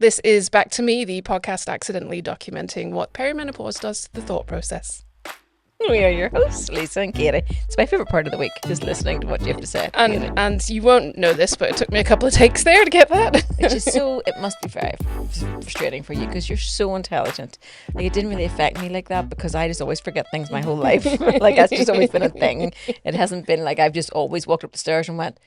This is Back to Me, the podcast accidentally documenting what perimenopause does to the thought process. We are your hosts, Lisa and Katie. It's my favourite part of the week, just listening to what you have to say. And you won't know this, but it took me a couple of takes there to get that. Which is it must be very frustrating for you because you're so intelligent. Like, it didn't really affect me like that because I just always forget things my whole life. Like, that's just always been a thing. It hasn't been like I've just always walked up the stairs and went,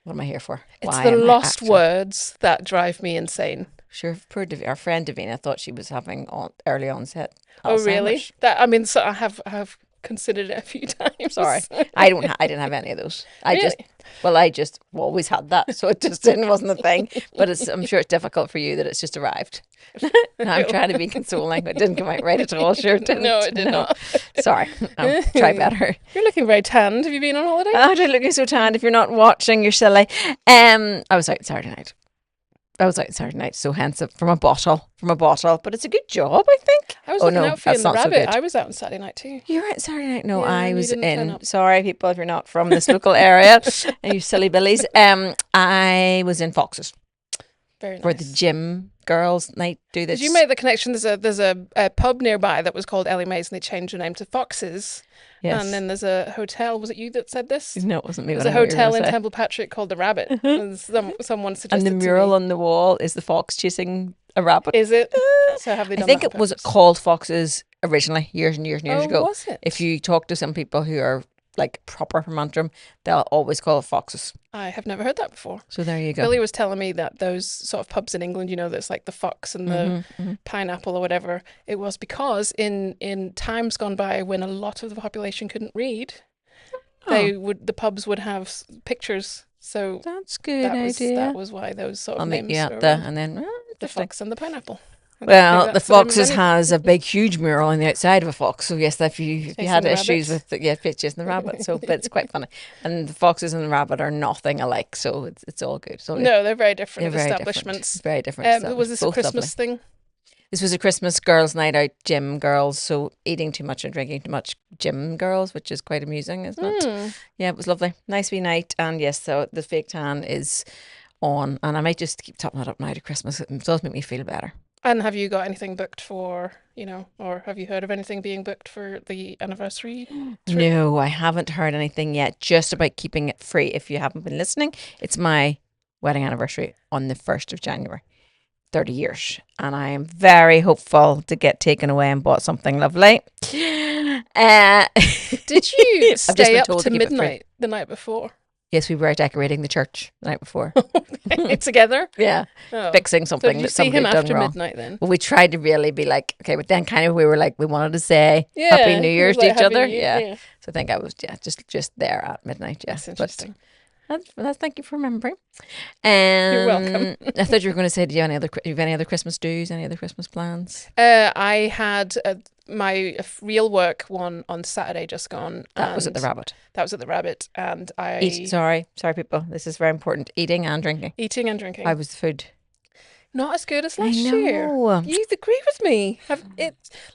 what am I here for? It's the lost words that drive me insane. Sure, poor our friend Davina thought she was having early onset Alzheimer's. Oh, really? So I have considered it a few times. Sorry, I didn't have any of those. I just always had that, so it just wasn't a thing. But I'm sure it's difficult for you that it's just arrived. I'm trying to be consoling. It didn't come out right at all. Sure, it didn't. No, it did not. Sorry, try better. You're looking very tanned. Have you been on holiday? Oh, I'm looking so tanned. If you're not watching, you're silly. I was out Saturday night. So hence from a bottle. But it's a good job, I think. I was looking out for you in the Rabbit. I was out on Saturday night too. You were out Saturday night? No, yeah, I was in. Sorry, people, if you're not from this local area, and you silly billies. I was in Fox's. Very nice. For the gym girls' night. Do this. Did you make the connection? There's a pub nearby that was called Ellie Mae's, and they changed the name to Fox's. Yes. And then there's a hotel. Was it you that said this? No, it wasn't me. There's a hotel in Temple Patrick called the Rabbit. And someone suggested. And the mural on the wall is the fox chasing a rabbit. Is it? So have they done I think that it was called Fox's originally, years and years and years ago. Was it? If you talk to some people who are like proper from Antrim, they'll always call it Fox's. I have never heard that before. So there you go. Billy was telling me that those sort of pubs in England, that's like the fox and the pineapple or whatever, it was because in times gone by when a lot of the population couldn't read, the pubs would have pictures. So that's good idea. That was why those sort of I'll names meet you are at and then the fox and the pineapple. Well, the Fox's has a big, huge mural on the outside of a fox. So yes, if you had issues with chasing the rabbit, but it's quite funny. And the foxes and the rabbit are nothing alike, so it's all good. No, they're very different establishments. Very different. Was this a Christmas thing? This was a Christmas girls' night out, gym girls. So eating too much and drinking too much, gym girls, which is quite amusing, isn't it? Yeah, it was lovely, nice wee night. And yes, so the fake tan is on, and I might just keep topping it up now to Christmas. It does make me feel better. And have you got anything booked for, or have you heard of anything being booked for the anniversary trip? No, I haven't heard anything yet, just about keeping it free. If you haven't been listening, it's my wedding anniversary on the 1st of January, 30 years. And I am very hopeful to get taken away and bought something lovely. Did you stay up to midnight the night before? Yes, we were decorating the church the night before. Together? Yeah. Oh. Fixing something that somebody had done wrong. Midnight then? Well, we tried to really be like, okay, but then kind of we were like, we wanted to say Happy New Year's to each other. Yeah. So I think I was just there at midnight. Yeah. That's interesting. But thank you for remembering. You're welcome. I thought you were going to say, do you have any other Christmas do's, any other Christmas plans? I had my real work one on Saturday just gone. That was at the Rabbit. That was at the Rabbit, and sorry people, this is very important. Eating and drinking. How was the food? Not as good as last year. You agree with me.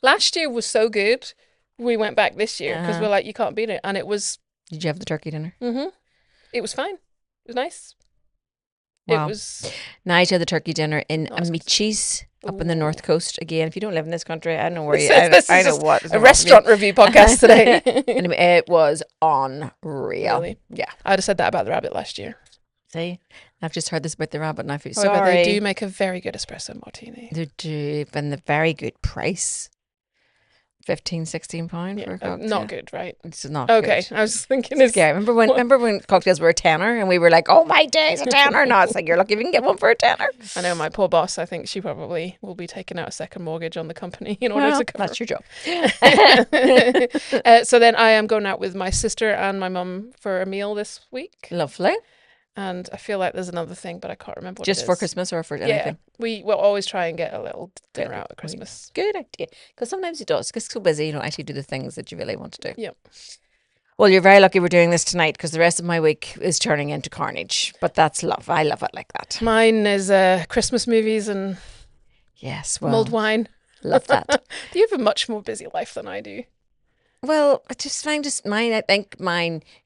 Last year was so good. We went back this year because we're like, you can't beat it, and it was. Did you have the turkey dinner? Mm-hmm. It was fine. It was nice. Wow. It was. Nice to have the turkey dinner in Amicis up in the North Coast. Again, if you don't live in this country, I don't know where you. I know what. A restaurant review podcast today. Anyway, it was unreal. Really? Yeah. I'd have said that about the Rabbit last year. See, I've just heard this about the Rabbit, and I feel sorry. But they do make a very good espresso martini. They do, and the very good price. 15-16 £16 for a cocktail. Not good, right? It's not okay. Good. I was thinking it's scary. Remember when cocktails were a tenner and we were like, oh my days, a tenner. No, it's like you're lucky if you can get one for a tenner. I know my poor boss, I think she probably will be taking out a second mortgage on the company in order to cover. That's your job. So then I am going out with my sister and my mum for a meal this week. Lovely. And I feel like there's another thing, but I can't remember what Just it is. for Christmas or for anything? Yeah, we will always try and get a little dinner out at Christmas. Good idea. Because sometimes it does. Because it's so busy, you don't actually do the things that you really want to do. Yep. Well, you're very lucky we're doing this tonight because the rest of my week is turning into carnage. But that's love. I love it like that. Mine is Christmas movies and mulled wine. Love that. You have a much more busy life than I do. Well, I just find mine, I think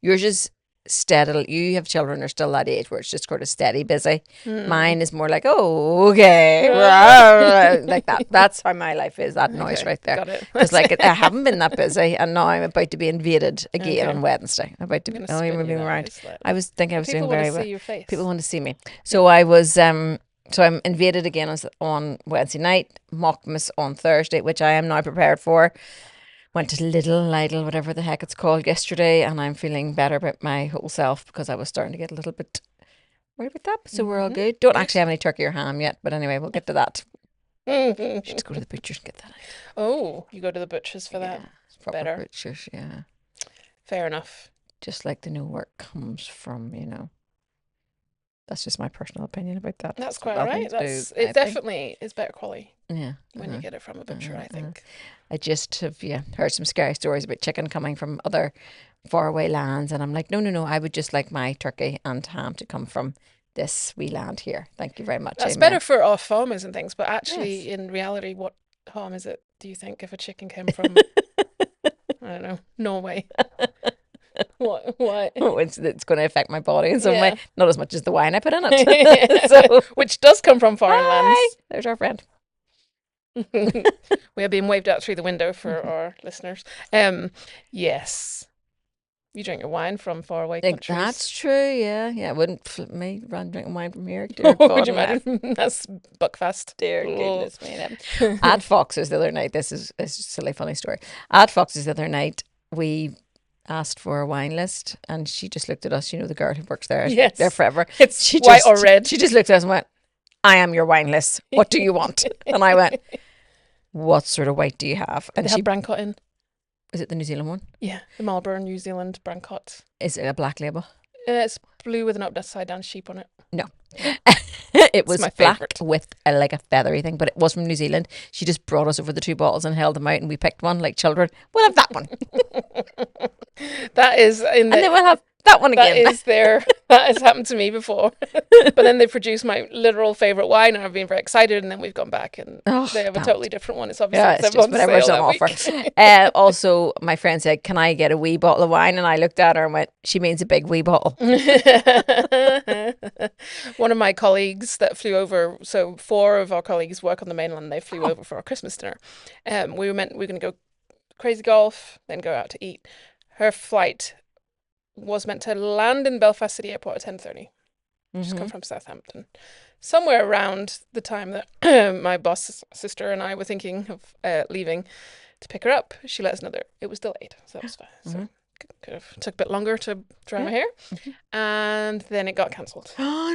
yours is steady. You have children who are still that age where it's just sort of steady busy. Mine is more like, oh, okay, like that. That's how my life is. That noise Okay, right there. got it. Because like I haven't been that busy, and now I'm about to be invaded again Okay. on Wednesday. I'm about to be I'm gonna spin moving you around. that way I was thinking I was People doing want very to well. see your face. People want to see me. So I was so I'm invaded again on Wednesday night, Mockmas on Thursday, which I am now prepared for. Went to Lidl, whatever the heck it's called yesterday, and I'm feeling better about my whole self because I was starting to get a little bit worried about that. So we're all good. Don't actually have any turkey or ham yet, but anyway, we'll get to that. Should just go to the butcher's and get that out. Oh, you go to the butcher's for that. Proper Better. butchers, yeah. Fair enough. Just like to know where it comes from, you know. That's just my personal opinion about that. That's It's quite nothing right. to do, That's I it. think. Definitely is better quality Yeah. when you get it from a butcher. I think. I just have heard some scary stories about chicken coming from other faraway lands, and I'm like, no. I would just like my turkey and ham to come from this wee land here. Thank you very much. That's Amen. better for our farmers and things, but actually, Yes. in reality, what harm is it? Do you think if a chicken came from I don't know, Norway? What? Oh, it's going to affect my body in some Yeah. way. Not as much as the wine I put in it. So, Which does come from foreign hi, lands. there's our friend. We are being waved out through the window for our listeners. Yes. You drink your wine from faraway countries. That's true, yeah. Yeah, it wouldn't flip me run drinking wine from here. Oh, Dear God, would you imagine? That's Buckfast. Dear Oh. goodness me. At Fox's the other night, this is a silly funny story. At Fox's the other night, we asked for a wine list, and she just looked at us. You know, the girl who works there, Yes. there forever. It's white or red. She just looked at us and went, "I am your wine list. What do you want?" And I went, "What sort of white do you have?" And They she have Brancott in. is it the New Zealand one? Yeah, the Marlborough New Zealand Brancott. Is it a black label? It's blue with an upside down sheep on it. No. It was my black favourite. with like a feathery thing, but it was from New Zealand. She just brought us over the two bottles and held them out, and we picked one like children. We'll have that one. That is in And the, then we'll have that one that again. is their that has happened to me before. But then they produced my literal favourite wine, and I've been very excited. And then we've gone back, and Oh, they have a damn totally different one. It's obviously Yeah, because it's just everyone's whatever's sale on that offer. week. Also, my friend said, "Can I get a wee bottle of wine?" And I looked at her and went, "She means a big wee bottle." One of my colleagues that flew over, so 4 of our colleagues work on the mainland. They flew over for our Christmas dinner. We were going to go crazy golf, then go out to eat. Her flight was meant to land in Belfast City Airport at 10:30. She's come from Southampton. Somewhere around the time that my boss sister and I were thinking of leaving to pick her up, she let us know that it was delayed. So that was fine. So could have took a bit longer to dry my hair, and then it got cancelled. Oh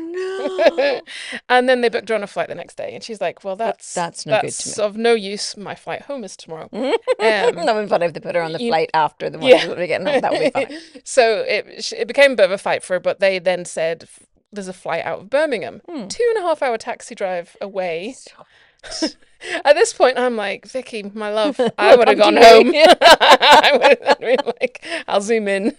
no! And then they booked her on a flight the next day, and she's like, "Well, that's no good to me. of no use. My flight home is tomorrow." That would be funny if they put her on the flight after the one Yeah. that we're getting home. That would be funny. So it became a bit of a fight for her, but they then said, "There's a flight out of Birmingham, 2.5 hour taxi drive away." At this point, I'm like, "Vicky, my love, I would have gone home." I would have been like, "I'll zoom in."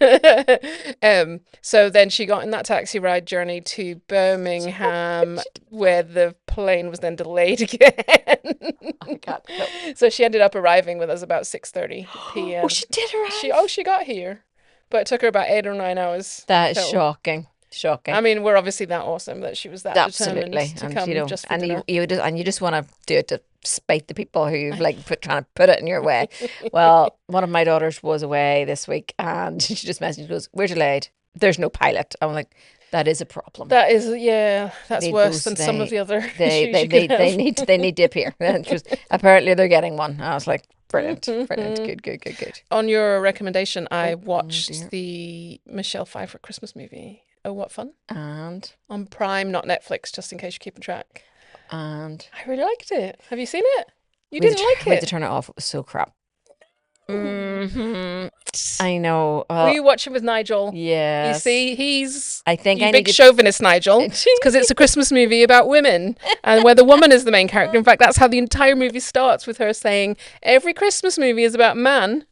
So then she got in that taxi ride journey to Birmingham, where the plane was then delayed again. I can't. No. So she ended up arriving with us about 6:30 p.m. Oh, she did arrive. She got here, but it took her about 8 or 9 hours. That is total. shocking. Shocking. I mean, we're obviously that awesome that she was that Absolutely, determined to and come you know, just for and dinner. you just want to do it to spite the people who like trying to put it in your way. Well, one of my daughters was away this week, and she just messaged me, goes, "We're delayed. There's no pilot." I'm like, that is a problem. That is, that's Need worse those- than some of the other They issues you could have. they need to appear. Apparently they're getting one. I was like, brilliant. Good. On your recommendation, I Oh, watched dear. the Michelle Pfeiffer Christmas movie. Oh, what fun! And On Prime, not Netflix, just in case you're keeping track. I really liked it. Have you seen it? You we had didn't to- like we had it. to turn it off. It was so crap. I know. Were you watching with Nigel? Yeah. You see, he's I think you I big need to. chauvinist, Nigel. It's because it's a Christmas movie about women and where the woman is the main character. In fact, that's how the entire movie starts, with her saying every Christmas movie is about man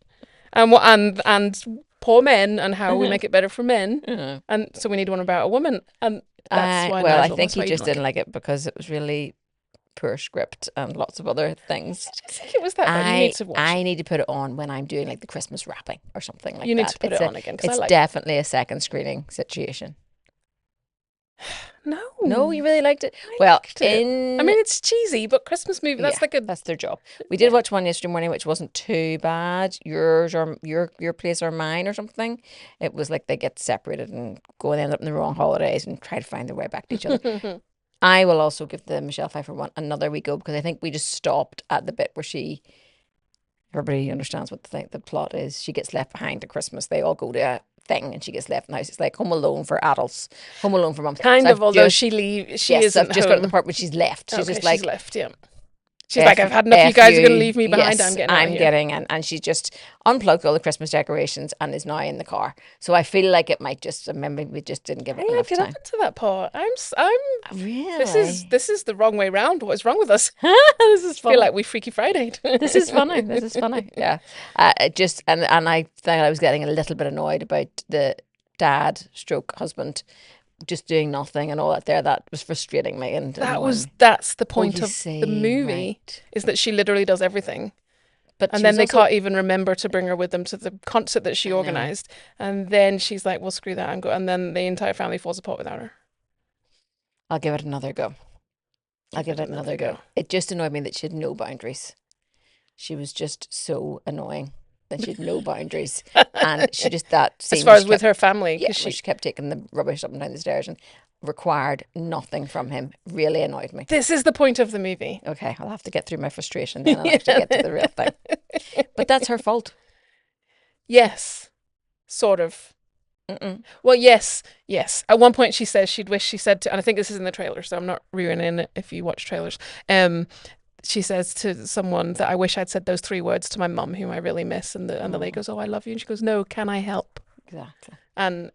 and poor men and how we make it better for men. And so we need one about a woman. And that's why. Well, I Nigel, think that's why he you just didn't didn't like it because it was really poor script and lots of other things. I think it was that bad. You need to watch I need to put it on when I'm doing like the Christmas wrapping or something like that. You need to put it on again because I It's like definitely a second screening situation. No, you really liked it. Liked it. I mean, it's cheesy, but Christmas movie. That's that's their job. We did watch one yesterday morning, which wasn't too bad. Yours or your place or mine or something. It was like they get separated and go and end up in the wrong holidays and try to find their way back to each other. I will also give the Michelle Pfeiffer one another wee go because I think we just stopped at the bit where everybody understands what the plot is. She gets left behind at Christmas. They all go to a thing and she gets left in the house. It's like Home Alone for adults, Home Alone for mums. Kind of, although she isn't I've just got to the home. part where she's left. She's just like, she's left, yeah. She's like, I've had enough. You guys are going to leave me behind. Yes, I'm getting and she just unplugged all the Christmas decorations and is now in the car. So I feel like it might just, maybe we just didn't give it enough time. I get up into that part. I'm really. This is the wrong way round. What is wrong with us? This is funny. I feel like we Freaky Friday'd. This is funny. This is funny. Yeah. Just and I think I was getting a little bit annoyed about the dad/husband just doing nothing and all that there. That was frustrating me. And that's the point of the movie, is that she literally does everything. And then they can't even remember to bring her with them to the concert that she organised. And then she's like, well, screw that, I'm going. And then the entire family falls apart without her. I'll give it another go. I'll give it another go. It just annoyed me that she had no boundaries. She was just so annoying. That she had no boundaries, and she just as far as with her family, because she kept taking the rubbish up and down the stairs and required nothing from him. Really annoyed me. This is the point of the movie. Okay, I'll have to get through my frustration then and actually get to the real thing. But that's her fault. Yes, sort of. Well, yes. At one point, she says she'd wish she said to, and I think this is in the trailer, so I'm not ruining it if you watch trailers. She says to someone that I wish I'd said those 3 words to my mum, whom I really miss, and the lady goes, "Oh, I love you," and she goes, "No, can I help?" Exactly. And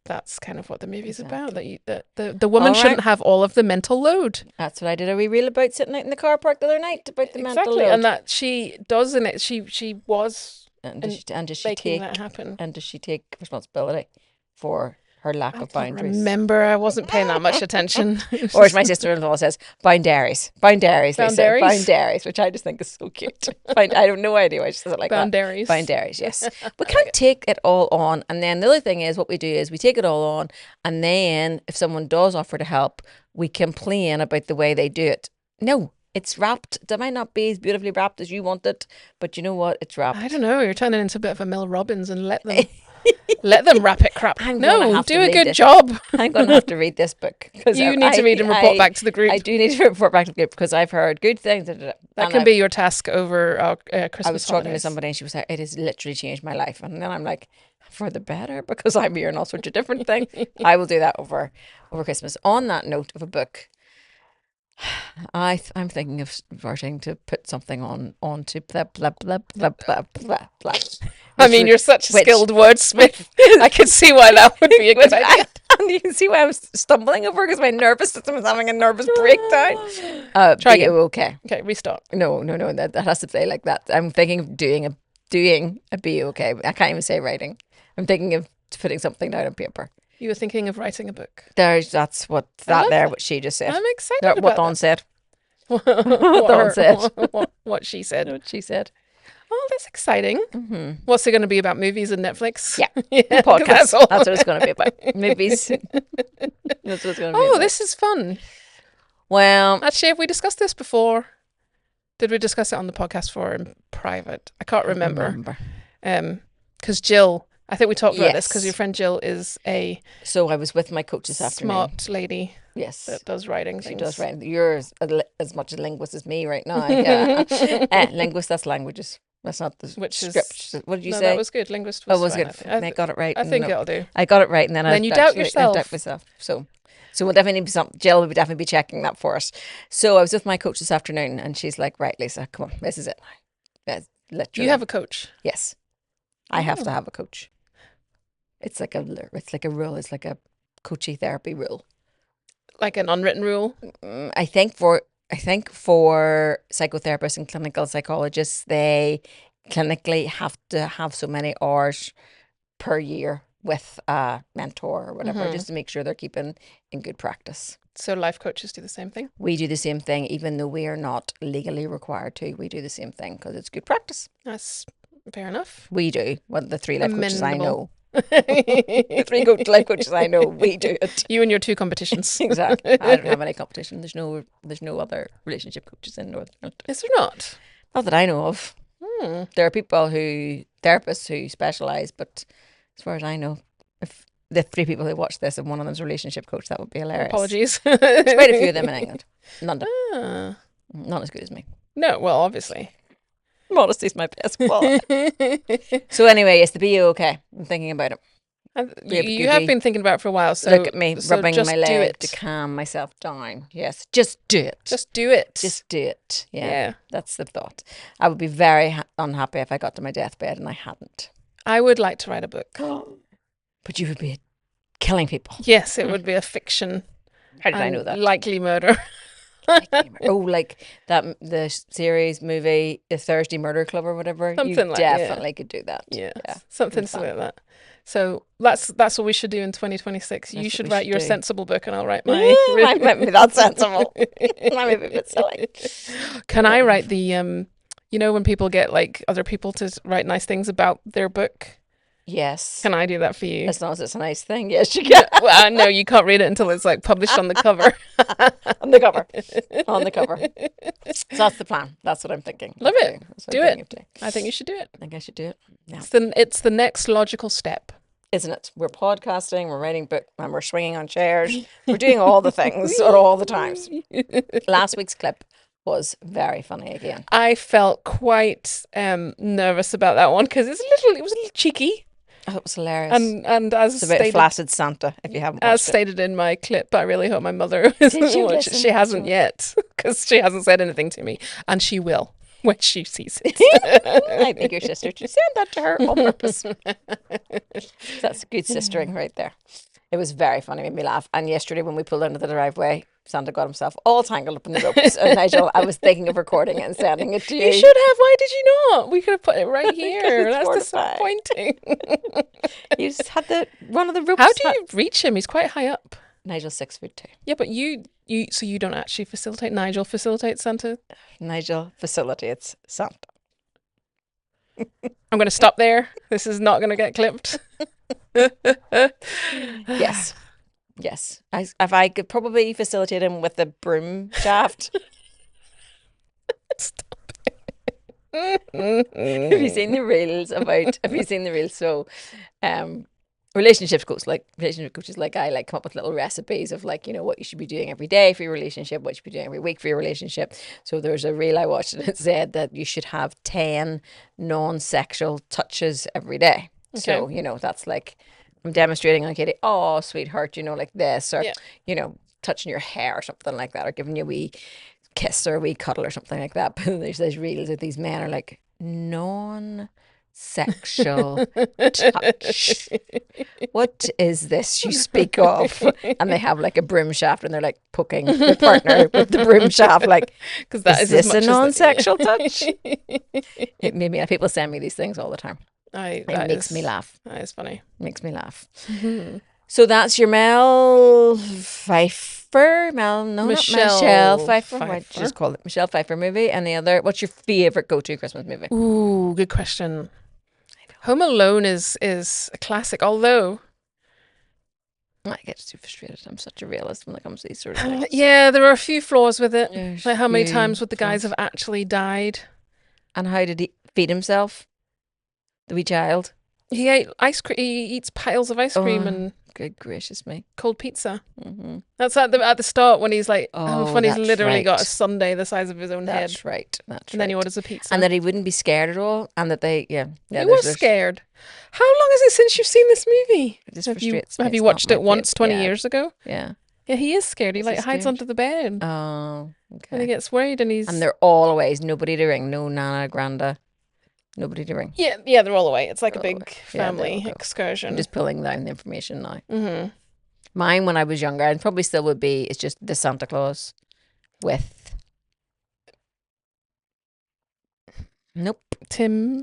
that's kind of what the movie's about. That the woman shouldn't have all of the mental load. That's what I did a wee reel about sitting out in the car park the other night about the mental load. And that she does in it. She was. And does she making that happen? And does she take responsibility for her lack of boundaries? Remember, I wasn't paying that much attention. Or as my sister-in-law says, boundaries, which I just think is so cute. I have no idea why she says it like that. Boundaries, yes. We can't take it all on. And then the other thing is, what we do is we take it all on, and then if someone does offer to help, we complain about the way they do it. No. It's wrapped. It might not be as beautifully wrapped as you want it, but you know what? It's wrapped. I don't know. You're turning into a bit of a Mel Robbins and let them wrap it crap. No, do a good job. I'm going to have to read this book. You need to read and report back to the group. I do need to report back to the group because I've heard good things. That can be your task over Christmas I was talking holidays. to somebody and she was like, it has literally changed my life. And then I'm like, for the better, because I'm hearing all sorts of different things. I will do that over Christmas. On that note of a book, I'm thinking of starting to put something onto blah blah blah blah blah blah blah. I mean, you're such a skilled wordsmith. I can see why that would be a good idea. And you can see why I was stumbling over because my nervous system is having a nervous breakdown. Try again. Okay. Okay, restart. No. That has to play like that. I'm thinking of doing a be okay. I can't even say writing. I'm thinking of putting something down on paper. You were thinking of writing a book. That's what what she just said. I'm excited about what Dawn said. What Dawn said. What she said. What she said. Oh, that's exciting. Mm-hmm. What's it going to be about? Movies and Netflix? Yeah. Podcast. That's what it's going to be about. Movies. That's what it's going to be about. This is fun. Well. Actually, have we discussed this before? Did we discuss it on the podcast or in private? I can't remember. Because Jill, I think we talked about this because your friend Jill is a... So I was with my coach this afternoon. Smart lady. Yes. That does writing things. She does writing. You're as much a linguist as me right now. Yeah. Linguist, that's languages. That's not the script. What did you say? That was good. Linguist was good. I got it right. I think it'll do. I got it right, and then you doubt yourself. I doubt myself. So we'll definitely be Jill will definitely be checking that for us. So I was with my coach this afternoon, and she's like, "Right, Lisa, come on, this is it. Literally. You have a coach? Yes, I have to have a coach. It's like a rule. It's like a coachy therapy rule, like an unwritten rule. I think for psychotherapists and clinical psychologists, they clinically have to have so many hours per year with a mentor or whatever, Mhm. just to make sure they're keeping in good practice. So life coaches do the same thing? We do the same thing, even though we are not legally required to. We do the same thing because it's good practice. That's fair enough. We do. Well, the 3 life coaches I know. Commendable. The 3 life coaches I know, we do it. You and your 2 competitions. Exactly. I don't have any competition. There's no other relationship coaches in Northern Ireland. Is there not? Not that I know of. Hmm. There are therapists who specialise, but as far as I know, if the 3 people who watch this and one of them's a relationship coach, that would be hilarious. Apologies. There's quite a few of them in England. London. Ah. Not as good as me. No, well, obviously. Modesty's my best quality. So anyway, is the BO okay? I'm thinking about it. You have been thinking about it for a while, so look at me rubbing just my do leg it. to calm myself down. Yes, just do it. Just do it. Just do it. Yeah, Yeah. that's the thought. I would be very unhappy if I got to my deathbed and I hadn't. I would like to write a book. But you would be killing people. Yes, it would be a fiction. How did I know that? Likely murder. Oh, like the series movie, The Thursday Murder Club or whatever. Something you like definitely could do that. Yeah, Yeah. something silly like that. So that's what we should do in 2026. You should write your sensible book, and I'll write my. Might be that sensible. Might be a bit silly. Can I write the you know, when people get like other people to write nice things about their book? Yes. Can I do that for you? As long as it's a nice thing, yes, you can. Well, no, you can't read it until it's like published on the cover. On the cover. On the cover. So that's the plan. That's what I'm thinking. Love it. Do it. I think you should do it. I think I should do it. Yeah. It's the next logical step. Isn't it? We're podcasting, we're writing book, and we're swinging on chairs. We're doing all the things at all the times. Last week's clip was very funny again. I felt quite nervous about that one because it was a little cheeky. Oh, it was hilarious. And as it's a bit stated, flaccid Santa, if you haven't watched as stated in my clip, I really hope my mother isn't watching. She hasn't yet because she hasn't said anything to me, and she will when she sees it. I think your sister should send that to her on purpose. That's good sistering right there. It was very funny, made me laugh. And yesterday when we pulled into the driveway, Santa got himself all tangled up in the ropes. And Nigel, I was thinking of recording it and sending it to you. You should have. Why did you not? We could have put it right here. That's disappointing. You just had one of the ropes. How do you reach him? He's quite high up. Nigel's 6'2". Yeah, but so you don't actually facilitate. Nigel facilitates Santa. Nigel facilitates Santa. I'm going to stop there. This is not going to get clipped. Yes. Yes. If I could probably facilitate him with the broom shaft. Stop Have you seen the reels? So relationship coaches like I like come up with little recipes of like, you know, what you should be doing every day for your relationship, what you should be doing every week for your relationship. So there's a reel I watched and it said that you should have 10 non-sexual touches every day. Okay. So, you know, that's like I'm demonstrating on Katie, oh, sweetheart, you know, like this, or, you know, touching your hair or something like that, or giving you a wee kiss or a wee cuddle or something like that. But there's these reels that these men are like, non-sexual touch. What is this you speak of? And they have like a broom shaft and they're like poking their partner with the broom shaft, like, because that is this a non-sexual touch? It made me. People send me these things all the time. It makes me laugh. That is funny. Makes me laugh. Mm-hmm. So that's your Michelle Pfeiffer. Michelle Pfeiffer. Why did you just call it Michelle Pfeiffer movie? And the other, what's your favorite go-to Christmas movie? Ooh, good question. Home Alone is a classic, although I get too frustrated. I'm such a realist when it comes to these sort of things. Yeah, there are a few flaws with it. Like how many times would the guys have actually died? And how did he feed himself? The wee child. He ate ice cream. He eats piles of ice cream and good gracious me, cold pizza. Mm-hmm. That's at the start when he's like, when he's literally got a sundae the size of his own head. That's right. And then he orders a pizza. And that he wouldn't be scared at all, and that he was scared. How long is it since you've seen this movie? Have you watched it once 20 years ago? Yeah. Yeah, he is scared. He hides under the bed. Oh, okay. And he gets worried, and they're all away. Nobody to ring. No Nana, Granda. Nobody to ring. Yeah, they're all away. It's like a big family excursion. I'm just pulling down the information now. Mm-hmm. Mine, when I was younger, and probably still would be, it's just the Santa Claus with... Nope. Tim.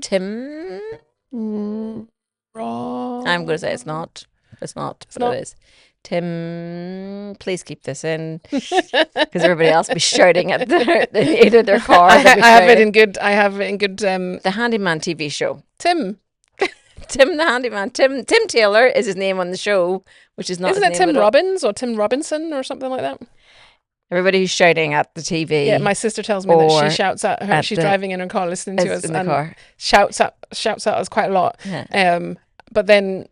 Mm. Wrong. I'm going to say it's not. It's not, but not. it is. Tim, please keep this in because everybody else will be shouting at either their car. I have it in good. I have it in good. The Handyman TV show. Tim the Handyman. Tim Taylor is his name on the show, which is not. Isn't it Tim Robbins or Tim Robinson or something like that? Everybody who's shouting at the TV. Yeah, my sister tells me that she shouts at her. She's driving in her car listening to us and shouts at us quite a lot. Yeah. But then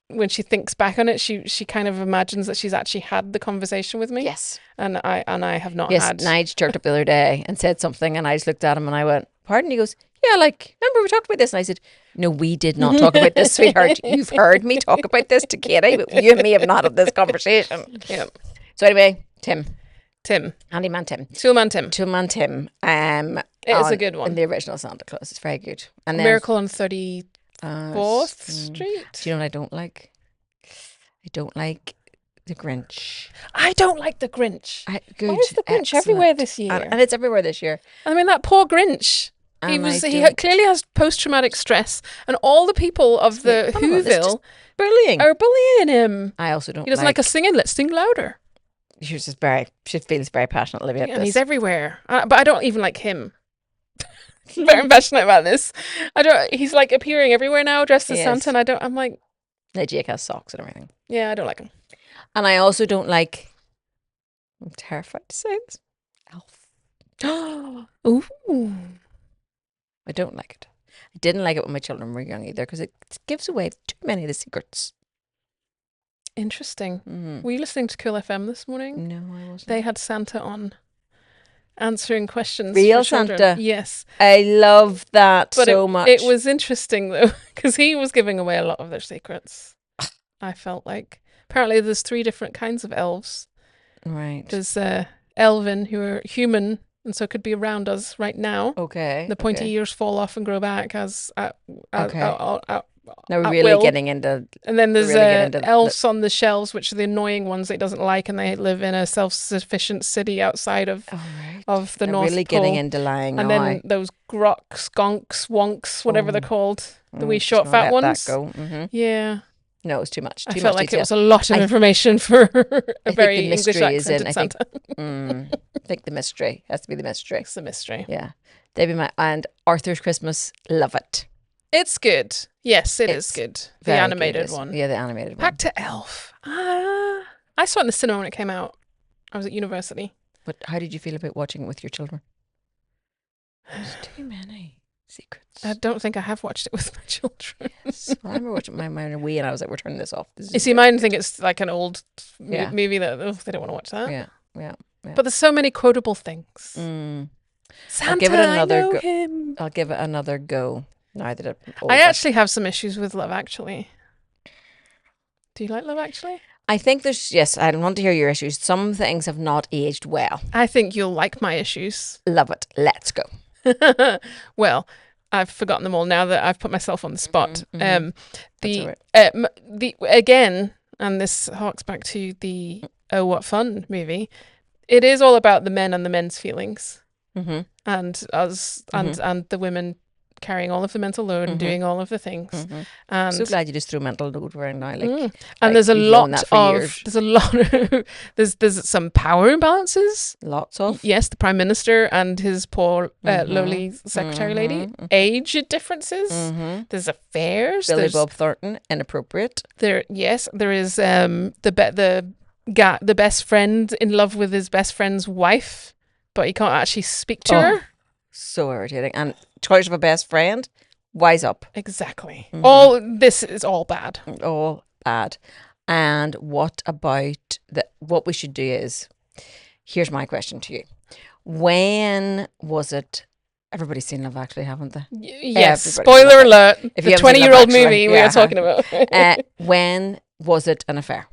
when she thinks back on it, she kind of imagines that she's actually had the conversation with me. Yes. And I have not Yes, had. Nige turned up the other day and said something, and I just looked at him and I went, "Pardon?" He goes, "Yeah, remember we talked about this?" And I said, "No, we did not talk about this, sweetheart. You've heard me talk about this to Katie, but you and me have not had this conversation." Yeah. So anyway, Tim. Handyman Tim. Toolman Tim. It is a good one. In the original Santa Claus. It's very good. And then Miracle on 34th Street. Do you know what I don't like? I don't like the Grinch. I don't like the Grinch. Good. Why is the Grinch everywhere this year? And it's everywhere this year. I mean, that poor Grinch. He clearly has post-traumatic stress, and all the people of the Whoville are bullying him. I also don't. He doesn't like us singing. Let's sing louder. She feels very passionately about this. And he's everywhere. But I don't even like him. Very passionate about this. He's like appearing everywhere now, dressed as Santa, and I'm like. Jake has socks and everything. Yeah, I don't like him. And I also don't like. I'm terrified to say this. Elf. Ooh. I don't like it. I didn't like it when my children were young either because it gives away too many of the secrets. Interesting. Were you listening to Cool FM this morning? No, I wasn't. They had Santa on answering questions. Real for children. Santa? Yes. I love that so much. It was interesting though because he was giving away a lot of their secrets. I felt like. Apparently there's 3 different kinds of elves. Right. There's elven who are human and so could be around us right now. Okay. The pointy ears fall off and grow back as now we're really getting into. And then there's elves on the shelves, which are the annoying ones that he doesn't like, and they live in a self-sufficient city outside of of the North really Pole. Getting into lying. And then those groks, gonks, wonks, whatever they're called, the wee short fat ones. That go. Mm-hmm. Yeah. No, it's too much. I felt like it was a lot of information for a very English accented Santa. I think the mystery has to be the mystery. It's the mystery. Yeah. And Arthur's Christmas, love it. It's good. Yes, it is good. The animated one. Yeah, the animated one. Back to Elf. I saw it in the cinema when it came out. I was at university. But how did you feel about watching it with your children? There's too many secrets. I don't think I have watched it with my children. Yes. Well, I remember watching mine away and I was like, we're turning this off. You see, mine think it's like an old movie that they don't want to watch that. Yeah. But there's so many quotable things. Santa, I'll give it another go. I'll give it another go. Now that I actually have some issues with Love Actually. Do you like Love Actually? I think I want to hear your issues. Some things have not aged well. I think you'll like my issues. Love it. Let's go. Well, I've forgotten them all now that I've put myself on the spot. Again, and this harks back to the Oh What Fun movie. It is all about the men and the men's feelings, and us and the women carrying all of the mental load and doing all of the things. And so glad you just threw mental load around now. And there's there's some power imbalances. Lots of. Yes, the Prime Minister and his poor lowly secretary lady. Age differences. There's affairs. Billy Bob Thornton, inappropriate. There is the best friend in love with his best friend's wife, but he can't actually speak to her. So irritating. And choice of a best friend, wise up. Exactly. All this is all bad. All bad. And what about what we should do is, here's my question to you. When was it? Everybody's seen Love Actually, haven't they? Yes. Spoiler alert. If the 20-year-old movie we are talking about. When was it an affair?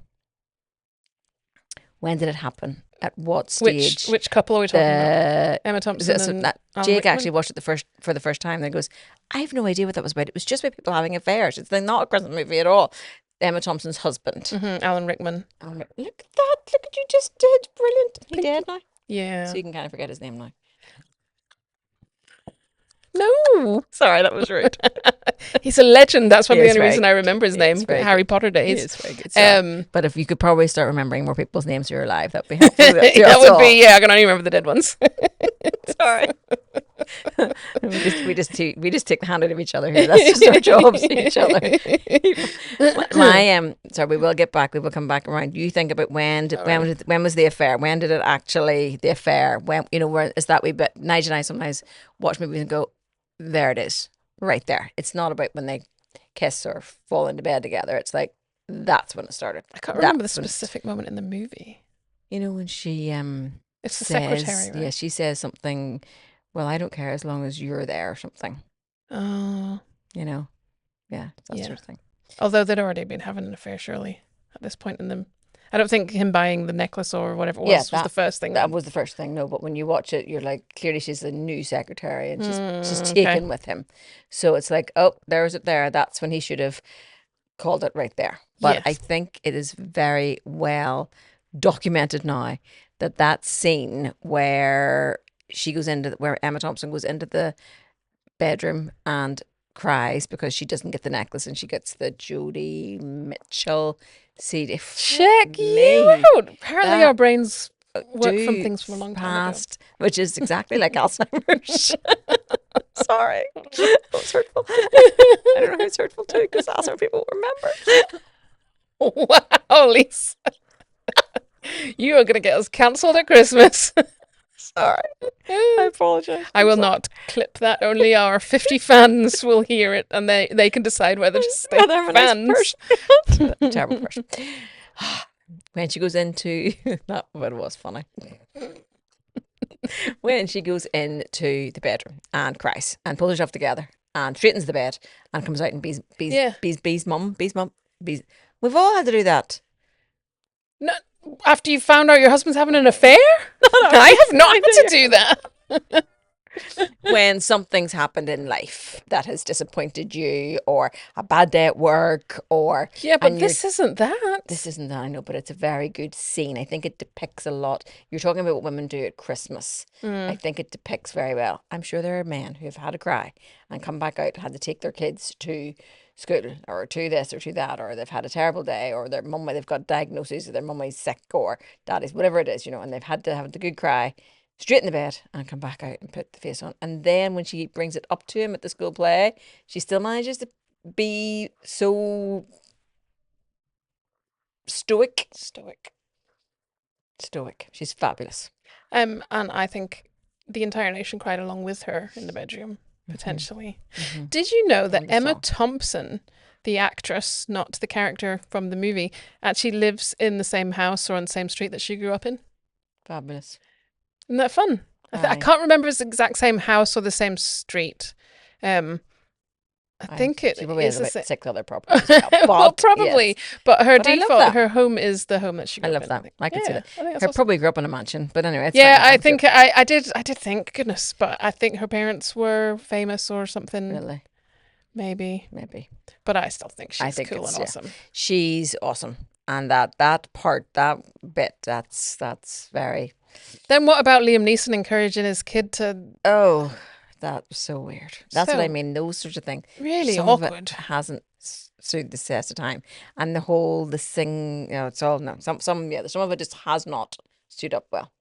When did it happen? At what stage? Which couple are we talking about? Emma Thompson and Jake actually watched it for the first time. And he goes, I have no idea what that was about. It was just about people having affairs. It's not a Christmas movie at all. Emma Thompson's husband. Alan Rickman. Look at that. Look what you just did. Brilliant. He dead now? Yeah. So you can kind of forget his name now. No, Sorry, that was rude. He's a legend. That's probably He the is only very reason I remember his name. very Harry good. Potter He days. is very good. Sorry. But if you could probably start remembering more people's names who are alive, that would be helpful. That would be, yeah, I can only remember the dead ones. Sorry. we just take the hand out of each other here. That's just our jobs to each other. Sorry, we will get back. We will come back around. You think about when was the affair? When did it actually the affair? When where is that wee bit? Nigel and I sometimes watch movies and go, there it is, right there. It's not about when they kiss or fall into bed together. It's like that's when it started. I can't remember the specific moment in the movie. When she it's the says, secretary, right? Yeah, she says something. Well, I don't care as long as you're there or something. Oh. Yeah, that sort of thing. Although they'd already been having an affair, surely, at this point in them. I don't think him buying the necklace or whatever it was the first thing. That was the first thing, no. But when you watch it, you're like, clearly she's a new secretary and she's taken with him. So it's like, oh, there's it there. That's when he should have called it right there. But I think it is very well documented now that scene where where Emma Thompson goes into the bedroom and cries because she doesn't get the necklace and she gets the Jodie Mitchell CD. Check you out. Apparently our brains work from things from a long time ago. Which is exactly like Alzheimer's. Sorry. That was hurtful. I don't know who's hurtful too, because Alzheimer's people remember. Wow, Lisa. You are going to get us cancelled at Christmas. Sorry. I apologise. I will not clip that. Only our 50 fans will hear it and they can decide whether to stay fans. Terrible person. When she goes into... That was funny. When she goes into the bedroom and cries and pulls herself together and straightens the bed and comes out and bees mum. We've all had to do that. No, after you found out your husband's having an affair? I have not had to do that. When something's happened in life that has disappointed you, or a bad day at work, or... Yeah, but this isn't that. This isn't that, I know, but it's a very good scene. I think it depicts a lot. You're talking about what women do at Christmas. I think it depicts very well. I'm sure there are men who have had a cry and come back out and had to take their kids to school or to this or to that, or they've had a terrible day, or their mum, they've got diagnoses, or their mummy's sick, or daddy's, whatever it is, and they've had to have the good cry, straight in the bed and come back out and put the face on. And then when she brings it up to him at the school play, she still manages to be so stoic. She's fabulous. And I think the entire nation cried along with her in the bedroom, potentially. Mm-hmm. Did you know that Emma Thompson, the actress, not the character from the movie, actually lives in the same house or on the same street that she grew up in? Fabulous. Isn't that fun? I can't remember if it's the exact same house or the same street. I think it is about 6 other properties. Well, probably. Yes. But her default, her home is the home that she grew up in. I love that. I can see that. Her awesome. probably grew up in a mansion, but anyway. I think I did think, goodness, but I think her parents were famous or something. Really? Maybe. But I still think she's cool and awesome. She's awesome. And that bit, that's very... Then what about Liam Neeson encouraging his kid to... Oh, that was so weird. That's what I mean. Those sorts of things. Really some awkward. Of it hasn't stood the test of time. And the sing, it's all, no, some of it just has not stood up well.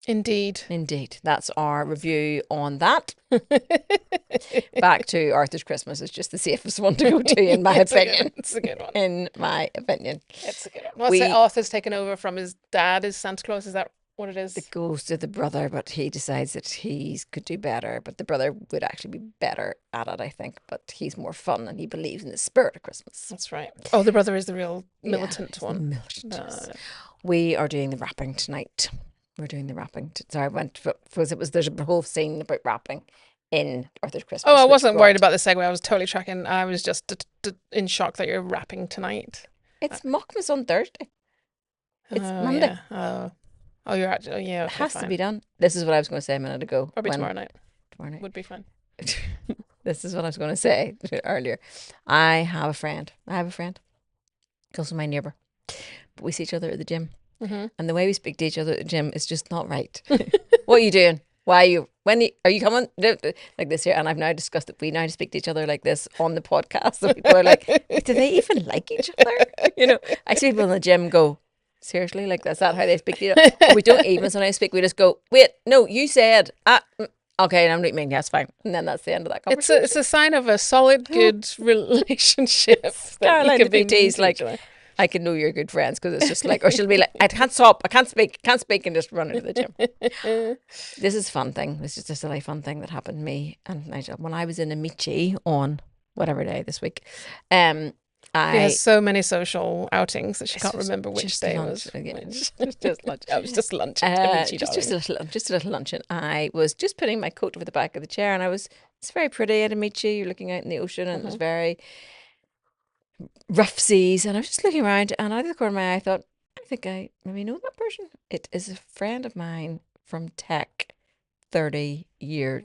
Indeed. That's our review on that. Back to Arthur's Christmas is just the safest one to go to, in my opinion. It's a good one. In my opinion. It's a good one. What's it? Arthur's taken over from his dad as Santa Claus? Is that what it is? It goes to the brother, but he decides that he could do better. But the brother would actually be better at it, I think. But he's more fun and he believes in the spirit of Christmas. That's right. Oh, the brother is the real militant one. Militant. We are doing the wrapping tonight. We're doing the wrapping. Sorry, I went because there's a whole scene about wrapping in Arthur's Christmas. Oh, I wasn't worried about the segue. I was totally tracking. I was just in shock that you're wrapping tonight. It's Mockmas on Thursday. It's Monday. Yeah. Oh, you're actually... yeah, okay, it has fine. to be done. This is what I was going to say a minute ago. Probably tomorrow night. Tomorrow night. Would be fun. This is what I was going to say earlier. I have a friend. He's also my neighbour. But we see each other at the gym. Mm-hmm. And the way we speak to each other at the gym is just not right. What are you doing? are you coming like this here? And I've now discussed that we now speak to each other like this on the podcast. So people are like, do they even like each other? I see people in the gym go, seriously, like that's not how they speak to you. Or we don't even sometimes speak. We just go, wait, no, you said, okay, I'm not mean. Yes, fine. And then that's the end of that conversation. It's a sign of a solid, good relationship. Caroline, the PT's like, I can know you're good friends because it's just like, or she'll be like, I can't stop, I can't speak, and just run into the gym. This is a fun thing. This is just a really fun thing that happened to me and Nigel when I was in Amici on whatever day this week. She has so many social outings that she can't remember which day it was. Just lunch. It was just lunch. Just a little luncheon. I was just putting my coat over the back of the chair, and it's very pretty at Amici. You're looking out in the ocean, and it was very rough seas, and I was just looking around, and out of the corner of my eye, I thought, I think I maybe know that person. It is a friend of mine from tech 32 years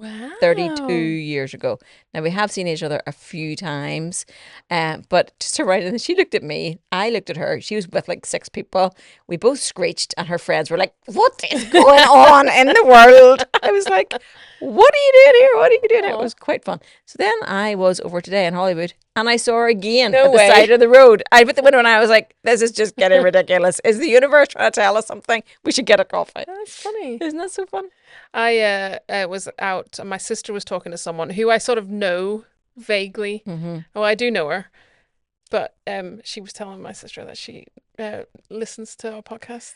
ago. Now, we have seen each other a few times, but just to write, and she looked at me, I looked at her, she was with like 6 people, we both screeched, and her friends were like, what is going on in the world? I was like, what are you doing here? What are you doing here? It was quite fun. So then I was over today in Hollywood, and I saw her again at the side of the road. I put the window, and I was like, this is just getting ridiculous. Is the universe trying to tell us something? We should get a coffee. That's funny. Isn't that so fun? I was out, and my sister was talking to someone who I sort of know vaguely. Mm-hmm. Oh, I do know her. But she was telling my sister that she listens to our podcast.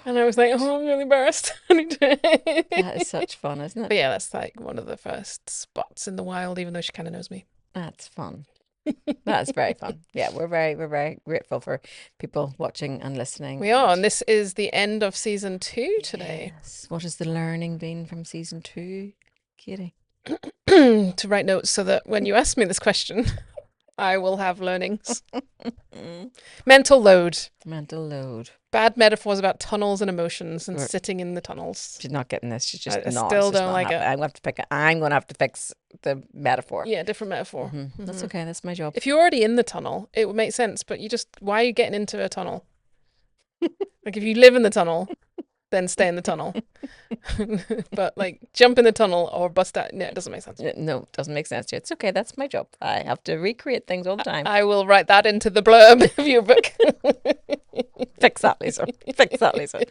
And I was like, oh, I'm really embarrassed. That is such fun, isn't it? But yeah, that's like one of the first spots in the wild, even though she kind of knows me. That's fun. That's very fun. Yeah, we're very grateful for people watching and listening. We are, and this is the end of season 2 today. Yes. What has the learning been from season 2, Katie? To write notes so that when you ask me this question, I will have learnings. Mental load. Bad metaphors about tunnels and emotions and sitting in the tunnels. She's not getting this. She's just I still don't like it. I'm going to have to fix the metaphor. Yeah, different metaphor. Mm-hmm. Mm-hmm. That's okay. That's my job. If you're already in the tunnel, it would make sense. But why are you getting into a tunnel? Like if you live in the tunnel, then stay in the tunnel. But like jump in the tunnel or bust out. No, it doesn't make sense. No, it doesn't make sense to you. It's okay. That's my job. I have to recreate things all the time. I will write that into the blurb of your book. Fix that, Lisa. Fix that, Lisa.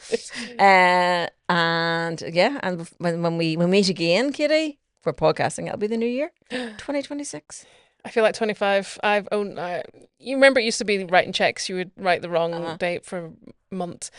And yeah, and when we meet again, Katie, for podcasting, it'll be the new year, 2026. I feel like 25. You remember it used to be writing checks. You would write the wrong date for a month.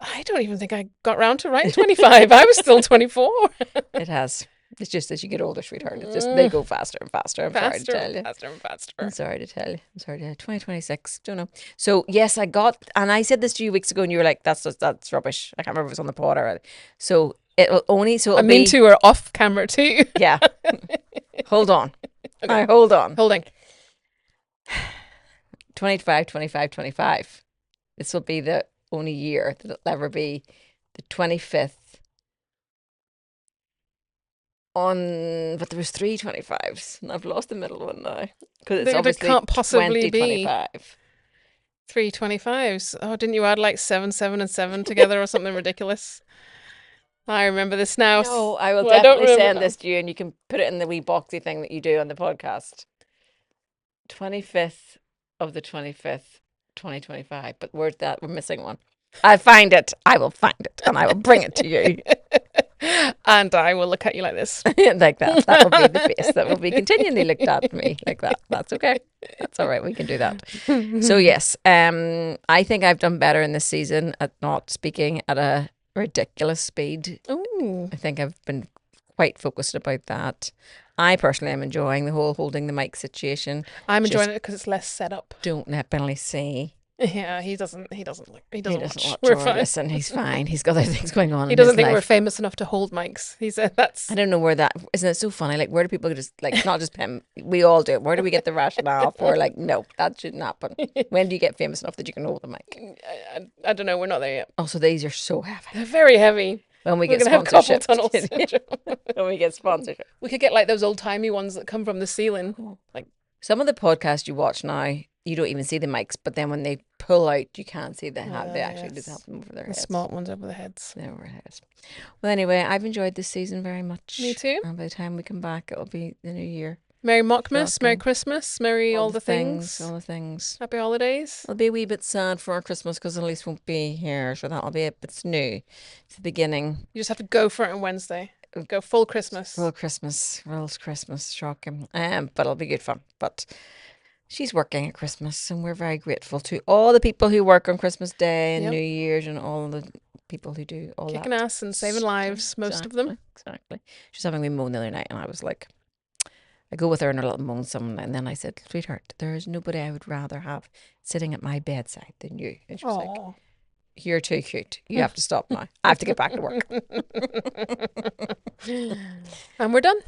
I don't even think I got round to writing 25. I was still 24. It has. It's just as you get older, sweetheart. It's just they go faster and faster. I'm sorry to tell you. Faster and faster. I'm sorry to tell you. 2026. Don't know. So yes, and I said this to you weeks ago, and you were like, "That's rubbish." I can't remember if it was on the pod or. So it'll only. So it'll I mean, to her off camera too. Yeah. Hold on. Okay. All right, hold on. Holding. 25. This will be the only year that it'll ever be the 25th. But there was 3 25s, and I've lost the middle one now because it's obviously can't possibly be 25. 3 25s. Oh, didn't you add like 7, 7, and 7 together or something ridiculous? I remember this now. No, I will definitely send this to you, and you can put it in the wee boxy thing that you do on the podcast. 25th of the 25th, 2025. But where's that? We're missing one. I'll find it. I will find it, and I will bring it to you. And I will look at you like this. Like that. That will be the face that will be continually looked at me like that. That's okay. That's all right. We can do that. So yes, I think I've done better in this season at not speaking at a ridiculous speed. Ooh. I think I've been quite focused about that. I personally am enjoying the whole holding the mic situation. I'm enjoying it because it's less set up. Don't let Billy see. Yeah, he doesn't watch. We're fine. Listen, he's fine. He's got other things going on. He doesn't think we're famous enough to hold mics. He said that's. I don't know where that isn't. It so funny? Like, where do people just like not just him? We all do it. Where do we get the rationale for like no, that shouldn't happen? When do you get famous enough that you can hold the mic? I don't know. We're not there yet. Also, these are so heavy. They're very heavy. When we get sponsorship, when we get sponsorship, we could get like those old timey ones that come from the ceiling. Like some of the podcasts you watch now. you don't even see the mics, but then when they pull out, you can't see they actually just yes. have them over their The heads. smart ones over the heads. They're over their heads. Well, anyway, I've enjoyed this season very much. Me too. And by the time we come back, it'll be the new year. Merry Mockmas, Shocking. Merry Christmas, Merry all the things. All the things. Happy holidays. It'll be a wee bit sad for our Christmas because Elise won't be here, so that'll be it. But it's new. It's the beginning. You just have to go for it on Wednesday. Go full Christmas. Full Christmas, shocking. But it'll be good fun. But she's working at Christmas, and we're very grateful to all the people who work on Christmas Day and New Year's, and all the people who do all Kicking that. ass and saving lives, most of them. Exactly. She was having me moan the other night, and I was like, I go with her in a little moan some, and then I said, sweetheart, there is nobody I would rather have sitting at my bedside than you. And she was like, you're too cute. You have to stop now. I have to get back to work. And we're done.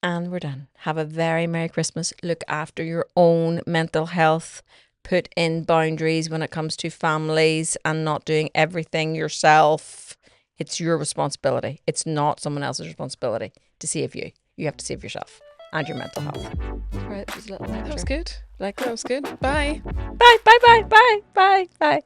And we're done. Have a very Merry Christmas. Look after your own mental health. Put in boundaries when it comes to families and not doing everything yourself. It's your responsibility. It's not someone else's responsibility to save you. You have to save yourself and your mental health. All right, That was good. Like that was good. Bye. Bye.